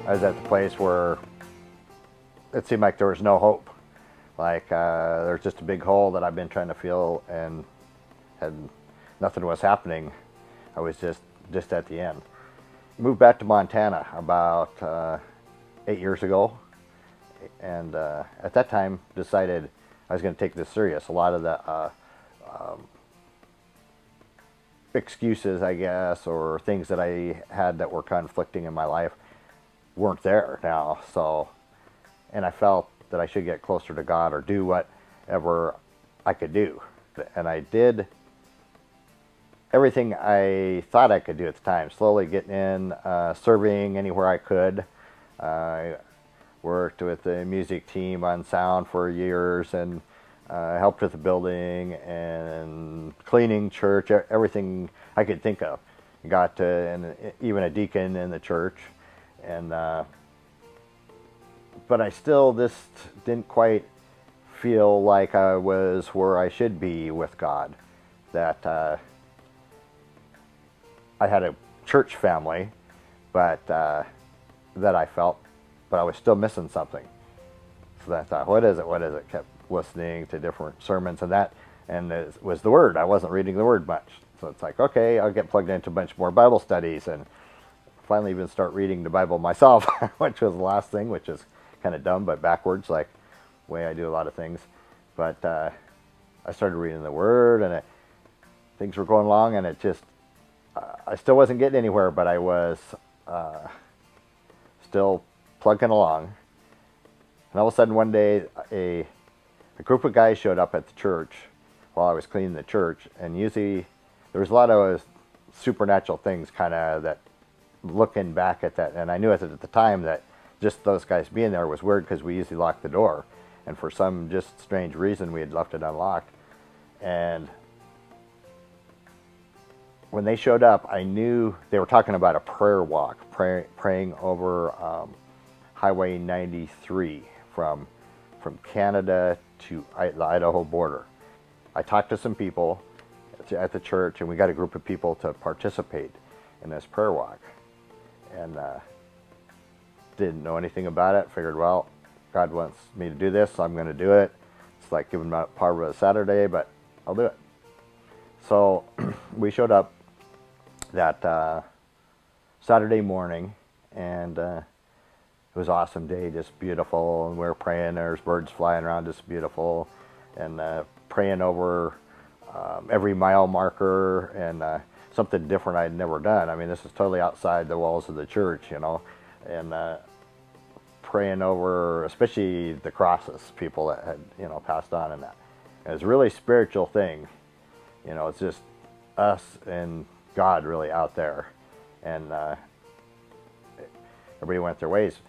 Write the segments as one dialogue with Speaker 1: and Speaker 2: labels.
Speaker 1: I was at the place where it seemed like there was no hope. Like there's just a big hole that I've been trying to fill, and nothing was happening. I was just at the end. Moved back to Montana about 8 years ago, and at that time decided I was going to take this serious. A lot of the excuses, I guess, or things that I had that were conflicting in my life weren't there now. So, and I felt that I should get closer to God or do whatever I could do. And I did everything I thought I could do at the time, slowly getting in, serving anywhere I could. I worked with the music team on sound for years, and helped with the building and cleaning church, everything I could think of. Got to, and even a deacon in the church, and but I still just didn't quite feel like I was where I should be with God. That I had a church family, but that I felt, but I was still missing something. So I thought, what is it? What is it? Kept listening to different sermons and it was the Word. I wasn't reading the Word much. So it's like, okay, I'll get plugged into a bunch more Bible studies, and finally even start reading the Bible myself, which was the last thing, which is kind of dumb, but backwards, like the way I do a lot of things. But I started reading the Word, and things were going along, and it just, I still wasn't getting anywhere, but I was still plugging along. And all of a sudden one day, a group of guys showed up at the church while I was cleaning the church, and usually there was a lot of supernatural things kind of that, looking back at that, and I knew at the time that just those guys being there was weird, because we usually locked the door, and for some just strange reason we had left it unlocked. And when they showed up, I knew they were talking about a prayer walk, praying over Highway 93 from Canada to the Idaho border. I talked to some people at the church, and we got a group of people to participate in this prayer walk. And didn't know anything about it. Figured, well, God wants me to do this, so I'm going to do it. It's like giving my part of a Saturday, but I'll do it. So we showed up that Saturday morning, and it was an awesome day, just beautiful, and we were praying. There's birds flying around, just beautiful, and praying over every mile marker, and something different I'd never done. I mean, this is totally outside the walls of the church, you know, and praying over, especially the crosses, people that had, you know, passed on, and that. It was a really spiritual thing, you know. It's just us and God really out there, and everybody went their ways.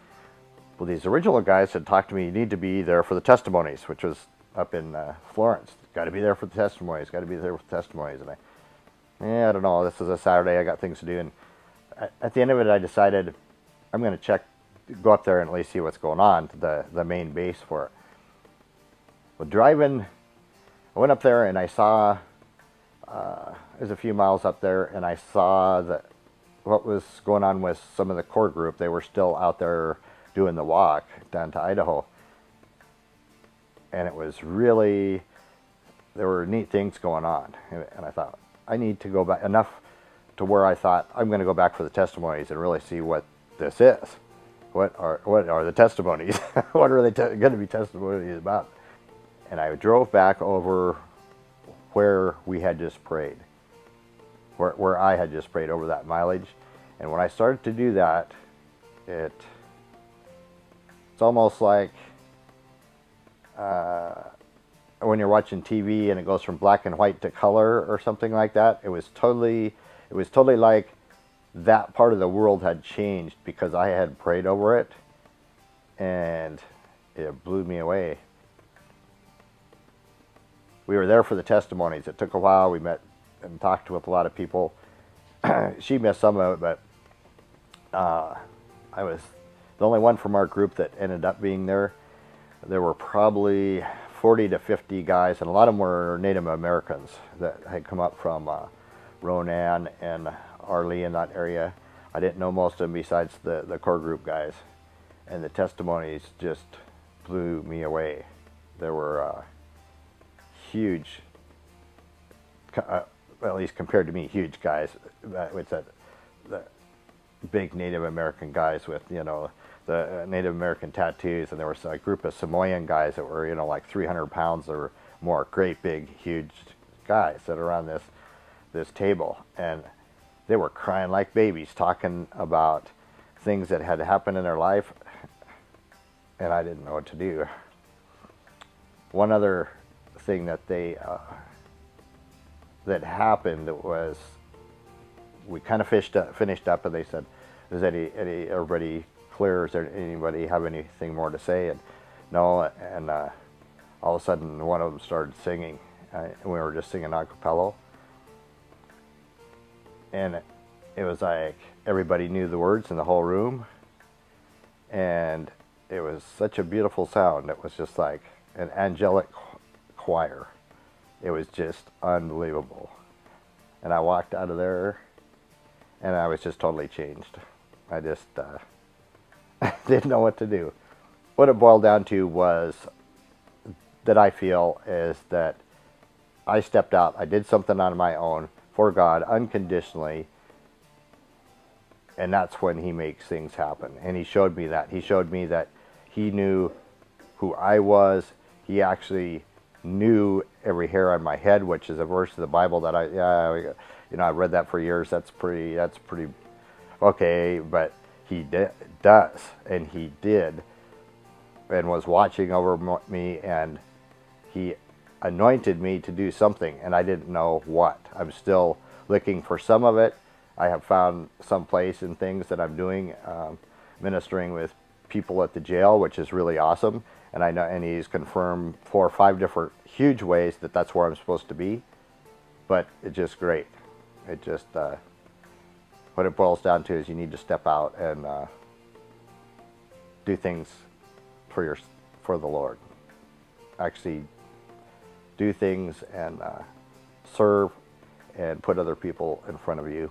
Speaker 1: Well, these original guys had talked to me, you need to be there for the testimonies, which was up in Florence. Got to be there for the testimonies, got to be there for the testimonies. And I don't know, this is a Saturday, I got things to do. And at the end of it, I decided I'm going to go up there and at least see what's going on, to the main base for it. Well, driving, I went up there and I saw, there's a few miles up there, and I saw what was going on with some of the core group. They were still out there doing the walk down to Idaho. And it was really, there were neat things going on. And I thought, I need to go back enough to where I thought, I'm going to go back for the testimonies and really see what this is. What are the testimonies? What are they going to be testimonies about? And I drove back over where we had just prayed, where I had just prayed over that mileage. And when I started to do that, it's almost like when you're watching TV and it goes from black and white to color or something like that. It was totally like that part of the world had changed because I had prayed over it, and it blew me away. We were there for the testimonies. It took a while. We met and talked with a lot of people. She missed some of it, but I was the only one from our group that ended up being there. There were probably 40 to 50 guys, and a lot of them were Native Americans that had come up from Ronan and Arlee in that area. I didn't know most of them besides the core group guys, and the testimonies just blew me away. There were huge, at least compared to me, huge guys. With the big Native American guys with, you know, the Native American tattoos, and there was a group of Samoan guys that were, you know, like 300 pounds or more, great big huge guys that are on this table, and they were crying like babies, talking about things that had happened in their life, and I didn't know what to do. One other thing that that happened was, we kind of finished up, and they said, "Is everybody clear? Is there anybody have anything more to say?" And no, and all of a sudden one of them started singing, and we were just singing a cappella, and it was like everybody knew the words in the whole room, and it was such a beautiful sound. It was just like an angelic choir. It was just unbelievable. And I walked out of there, and I was just totally changed. I just didn't know what to do. What it boiled down to was that I feel is that I stepped out. I did something on my own for God unconditionally, and that's when He makes things happen. And He showed me that. He showed me that He knew who I was. He actually knew every hair on my head, which is a verse of the Bible that I've read that for years. That's pretty okay, but He does, and He did, and was watching over me, and He anointed me to do something, and I didn't know what. I'm still looking for some of it. I have found some place in things that I'm doing, ministering with people at the jail, which is really awesome. And I know, and He's confirmed 4 or 5 different huge ways that that's where I'm supposed to be. But it's just great. It just what it boils down to is you need to step out and do things for the Lord. Actually, do things and serve and put other people in front of you.